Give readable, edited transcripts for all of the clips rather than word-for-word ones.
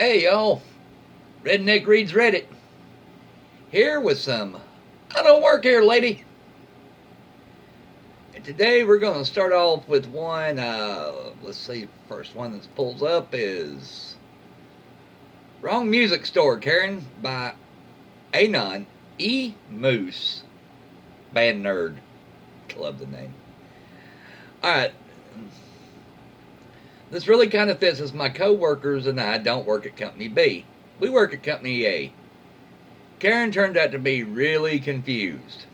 Hey y'all, Redneck Reads Reddit. Here with some I don't work here, lady. And today we're going to start off with one, let's see, first one that pulls up is Wrong Music Store, Karen, by Anon E. Moose. Band Nerd. Love the name. Alright, this really kind of fits as my co-workers and I don't work at Company B. We work at Company A. Karen turned out to be really confused.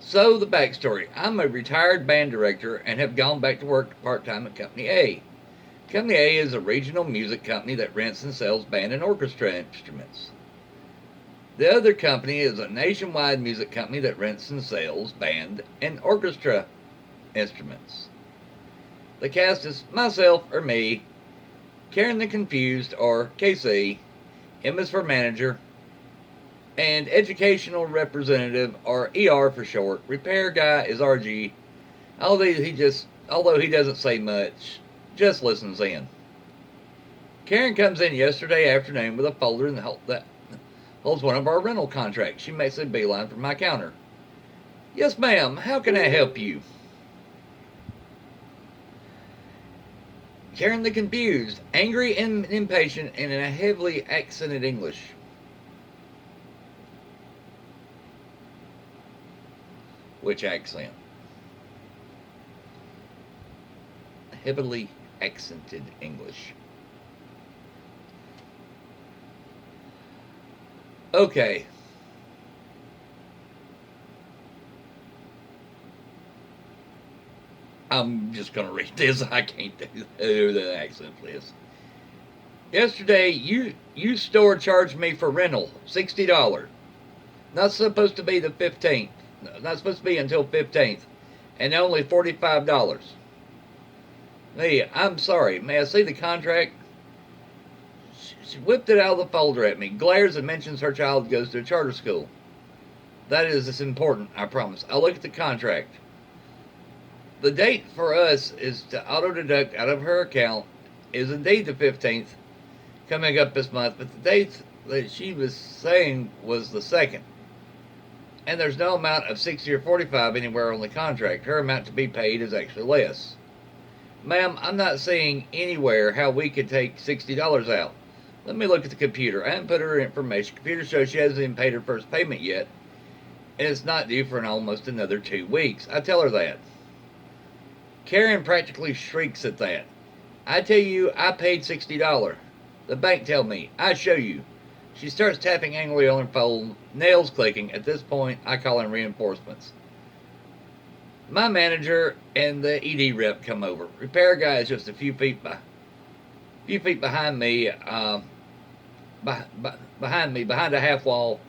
So, the backstory. I'm a retired band director and have gone back to work part-time at Company A. Company A is a regional music company that rents and sells band and orchestra instruments. The other company is a nationwide music company that rents and sells band and orchestra instruments. The cast is myself or me, Karen the Confused or KC, M is for manager, and educational representative or ER for short. Repair guy is RG. Although he doesn't say much, just listens in. Karen comes in yesterday afternoon with a folder that holds one of our rental contracts. She makes a beeline for my counter. Yes, ma'am. How can I help you? Karen the Confused, angry and impatient, and in a heavily accented English. Which accent? Heavily accented English. Okay. I'm just going to read this. I can't do the accent, please. Yesterday, you store charged me for rental, $60. Not supposed to be the 15th. Not supposed to be until 15th. And only $45. Me, I'm sorry. May I see the contract? She whipped it out of the folder at me, glares and mentions her child goes to a charter school. That is important, I promise. I'll look at the contract. The date for us is to auto-deduct out of her account is indeed the 15th, coming up this month, but the date that she was saying was the 2nd. And there's no amount of 60 or 45 anywhere on the contract. Her amount to be paid is actually less. Ma'am, I'm not seeing anywhere how we could take $60 out. Let me look at the computer. I haven't put her information. Computer shows she hasn't even paid her first payment yet, and it's not due for almost another 2 weeks. I tell her that. Karen practically shrieks at that. I tell you, I paid $60. The bank tell me. I show you. She starts tapping angrily on her phone, nails clicking. At this point, I call in reinforcements. My manager and the ED rep come over. Repair guy is just a few feet behind me, behind a half wall,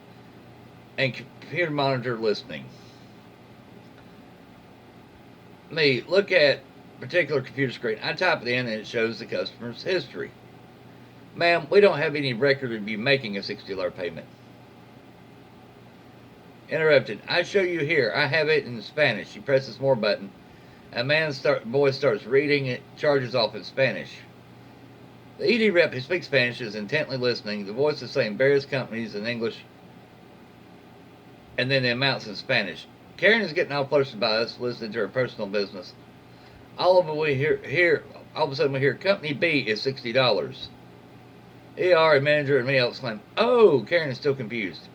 and computer monitor listening. Me, look at particular computer screen. I type it in and it shows the customer's history. Ma'am, we don't have any record of you making a $60 payment. Interrupted. I show you here. I have it in Spanish. She presses more button. A voice starts reading it, charges off in Spanish. The ED rep who speaks Spanish is intently listening. The voice is saying various companies in English, and then the amounts in Spanish. Karen is getting all flustered by us, listening to her personal business. All of a sudden we hear Company B is $60. ER manager and me exclaim, "Oh!" Karen is still confused.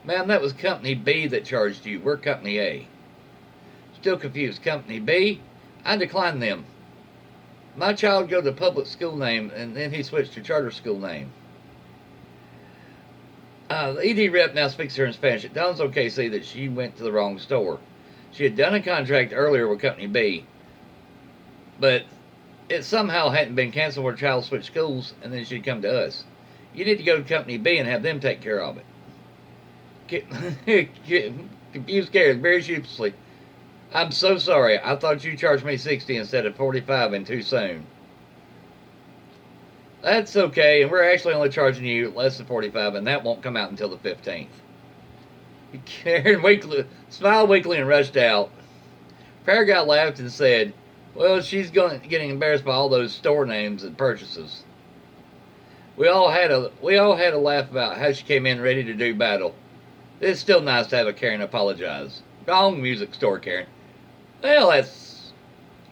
Ma'am, that was Company B that charged you. We're Company A. Still confused. Company B? I declined them. My child go to public school name, and then he switched to charter school name. The ED rep now speaks to her in Spanish. It dawns on KC that she went to the wrong store. She had done a contract earlier with Company B, but it somehow hadn't been canceled when her child switched schools, and then she'd come to us. You need to go to Company B and have them take care of it. Confused Karen very sheepishly. I'm so sorry. I thought you charged me 60 instead of 45 and too soon. That's okay, and we're actually only charging you less than 45, and that won't come out until the 15th. Karen smiled weakly and rushed out. Paraguy laughed and said, "Well, she's getting embarrassed by all those store names and purchases." We all had a laugh about how she came in ready to do battle. It's still nice to have a Karen apologize. Wrong music store, Karen. Well, that's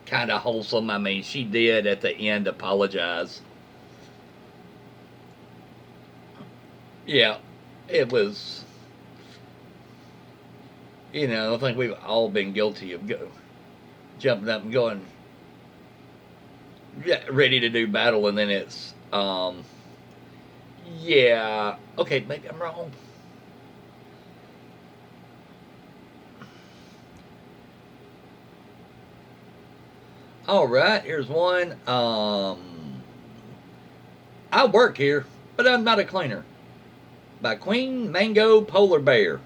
kind of wholesome. I mean, she did at the end apologize. Yeah, it was. I think we've all been guilty of jumping up and going ready to do battle, and then it's yeah, okay, maybe I'm wrong. All right, here's one. I work here, but I'm not a cleaner. By Queen Mango Polar Bear.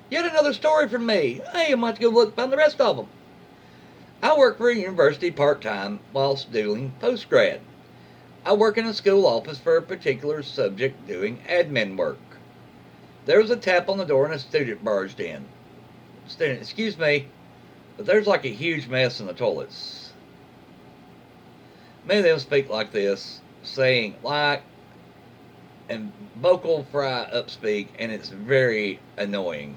Yet another story from me. Hey, I'm going to go look on the rest of them. I work for a university part-time whilst doing post-grad. I work in a school office for a particular subject doing admin work. There was a tap on the door and a student barged in. Student, excuse me, but there's like a huge mess in the toilets. Many of them speak like this, saying like and vocal fry upspeak, and it's very annoying.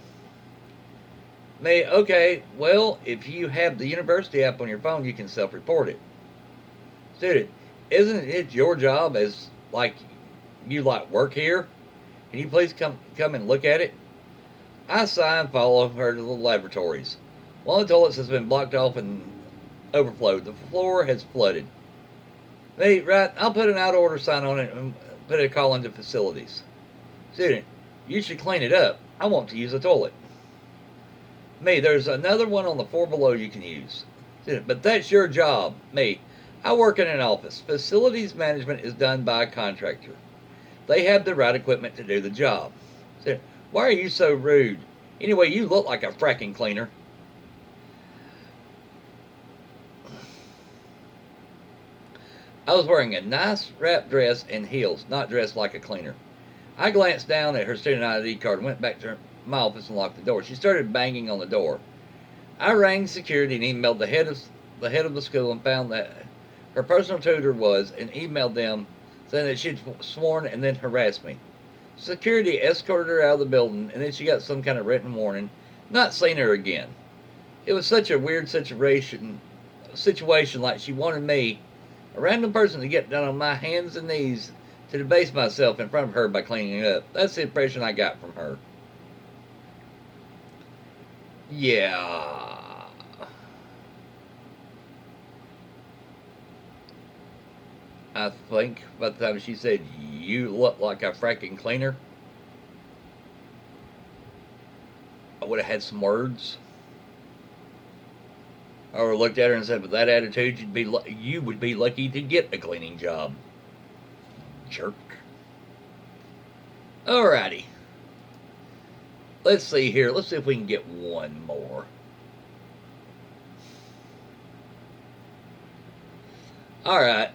Me, okay, well, if you have the university app on your phone, you can self-report it. Student, isn't it your job as like you like work here? Can you please come and look at it? I sigh and follow her to the laboratories. One of the toilets has been blocked off and overflowed. The floor has flooded. Me, right, I'll put an out order sign on it and put a call into facilities. Student, you should clean it up. I want to use the toilet. Me, there's another one on the floor below you can use. Student, but that's your job. Me, I work in an office. Facilities management is done by a contractor. They have the right equipment to do the job. Student, why are you so rude? Anyway, you look like a fracking cleaner. I was wearing a nice wrap dress and heels, not dressed like a cleaner. I glanced down at her student ID card and went back to my office and locked the door. She started banging on the door. I rang security and emailed the the school and found that her personal tutor was and emailed them saying that she'd sworn and then harassed me. Security escorted her out of the building and then she got some kind of written warning, not seeing her again. It was such a weird situation like she wanted me, a random person, to get down on my hands and knees to debase myself in front of her by cleaning up. That's the impression I got from her. Yeah. I think by the time she said, you look like a fracking cleaner, I would have had some words. Or looked at her and said, with that attitude, you would be lucky to get a cleaning job. Jerk. Alrighty. Let's see here. Let's see if we can get one more. Alright.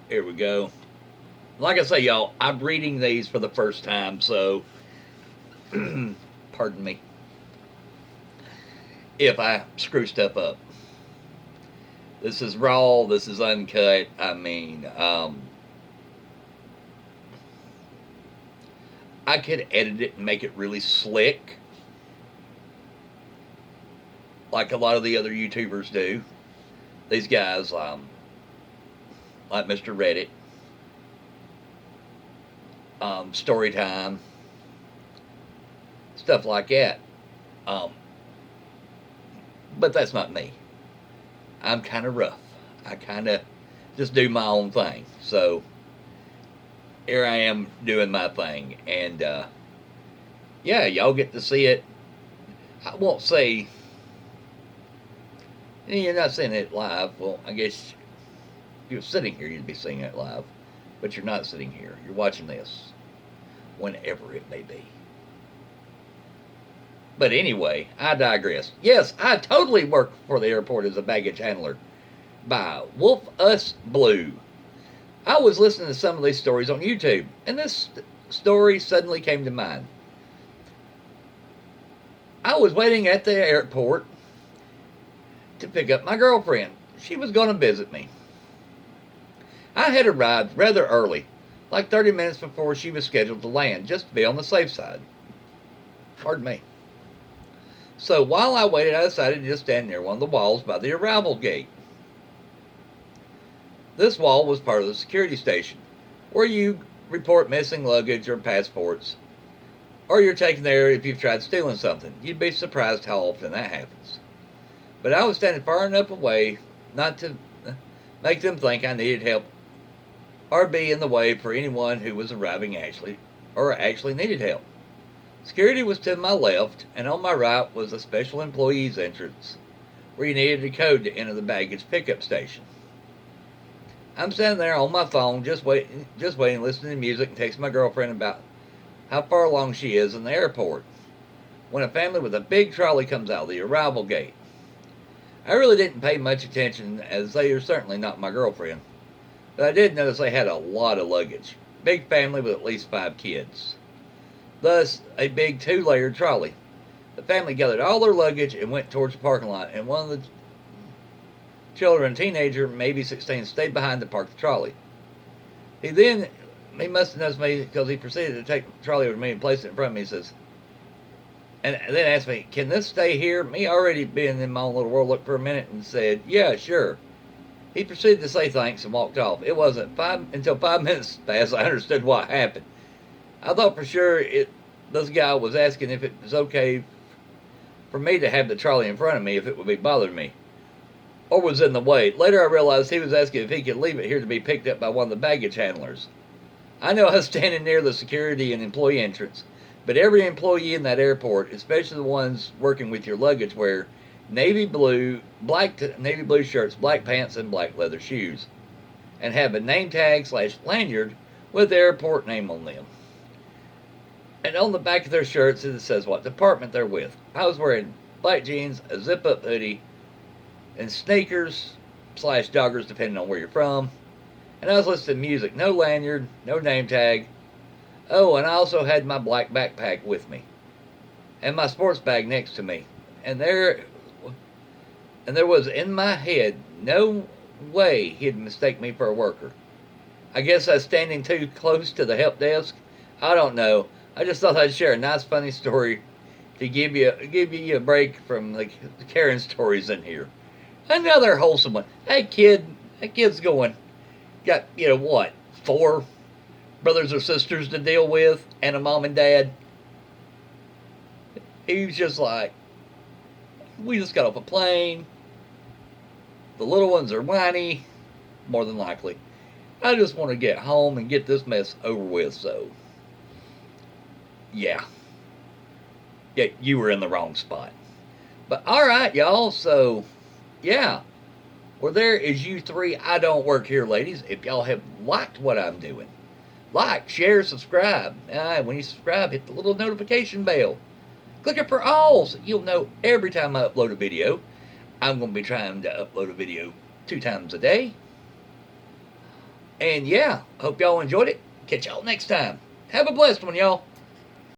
Here we go. Like I say, y'all, I'm reading these for the first time, so pardon me if I screw stuff up. This is raw. This is uncut. I mean, I could edit it and make it really slick, like a lot of the other YouTubers do. These guys, like Mr. Reddit, Storytime, stuff like that. But that's not me. I'm kind of rough. I kind of just do my own thing. So here I am doing my thing. And yeah, y'all get to see it. I won't say you're not seeing it live. Well, I guess if you're sitting here, you'd be seeing it live. But you're not sitting here. You're watching this whenever it may be. But anyway, I digress. Yes, I totally work for the airport as a baggage handler. By Wolf Us Blue. I was listening to some of these stories on YouTube, and this story suddenly came to mind. I was waiting at the airport to pick up my girlfriend. She was going to visit me. I had arrived rather early, like 30 minutes before she was scheduled to land, just to be on the safe side. Pardon me. So while I waited, I decided to just stand near one of the walls by the arrival gate. This wall was part of the security station, where you report missing luggage or passports, or you're taken there if you've tried stealing something. You'd be surprised how often that happens. But I was standing far enough away not to make them think I needed help or be in the way for anyone who was arriving actually needed help. Security was to my left, and on my right was a special employees entrance where you needed a code to enter the baggage pickup station. I'm standing there on my phone just waiting, listening to music and texting my girlfriend about how far along she is in the airport, when a family with a big trolley comes out of the arrival gate. I really didn't pay much attention, as they are certainly not my girlfriend, but I did notice they had a lot of luggage. Big family with at least 5 kids. Thus, a big 2-layered trolley. The family gathered all their luggage and went towards the parking lot, and one of the children, teenager, maybe 16, stayed behind to park the trolley. He must have noticed me because he proceeded to take the trolley over to me and place it in front of me. He says, and then asked me, "Can this stay here?" Me already being in my own little world, looked for a minute and said, "Yeah, sure." He proceeded to say thanks and walked off. It wasn't until 5 minutes passed I understood what happened. I thought for sure this guy was asking if it was okay for me to have the trolley in front of me if it would be bothering me, or was in the way. Later I realized he was asking if he could leave it here to be picked up by one of the baggage handlers. I know I was standing near the security and employee entrance, but every employee in that airport, especially the ones working with your luggage, wear navy blue shirts, black pants, and black leather shoes, and have a name tag / lanyard with the airport name on them. And on the back of their shirts it says what department they're with. I was wearing black jeans, a zip-up hoodie, and sneakers / joggers, depending on where you're from. And I was listening to music. No lanyard, no name tag. Oh, and I also had my black backpack with me, and my sports bag next to me. And there was in my head no way he'd mistake me for a worker. I guess I was standing too close to the help desk. I don't know. I just thought I'd share a nice, funny story to give you a break from the Karen stories in here. Another wholesome one. Hey, that kid's got 4 brothers or sisters to deal with, and a mom and dad. He was just like, we just got off a plane. The little ones are whiny, more than likely. I just want to get home and get this mess over with, so yeah, you were in the wrong spot. But alright, y'all, so yeah, well, there is you 3 I Don't Work Here ladies. If y'all have liked what I'm doing, like, share, subscribe. When you subscribe, hit the little notification bell. Click it for all so you'll know every time I upload a video. I'm going to be trying to upload a video 2 times a day. And yeah, hope y'all enjoyed it. Catch y'all next time. Have a blessed one, y'all.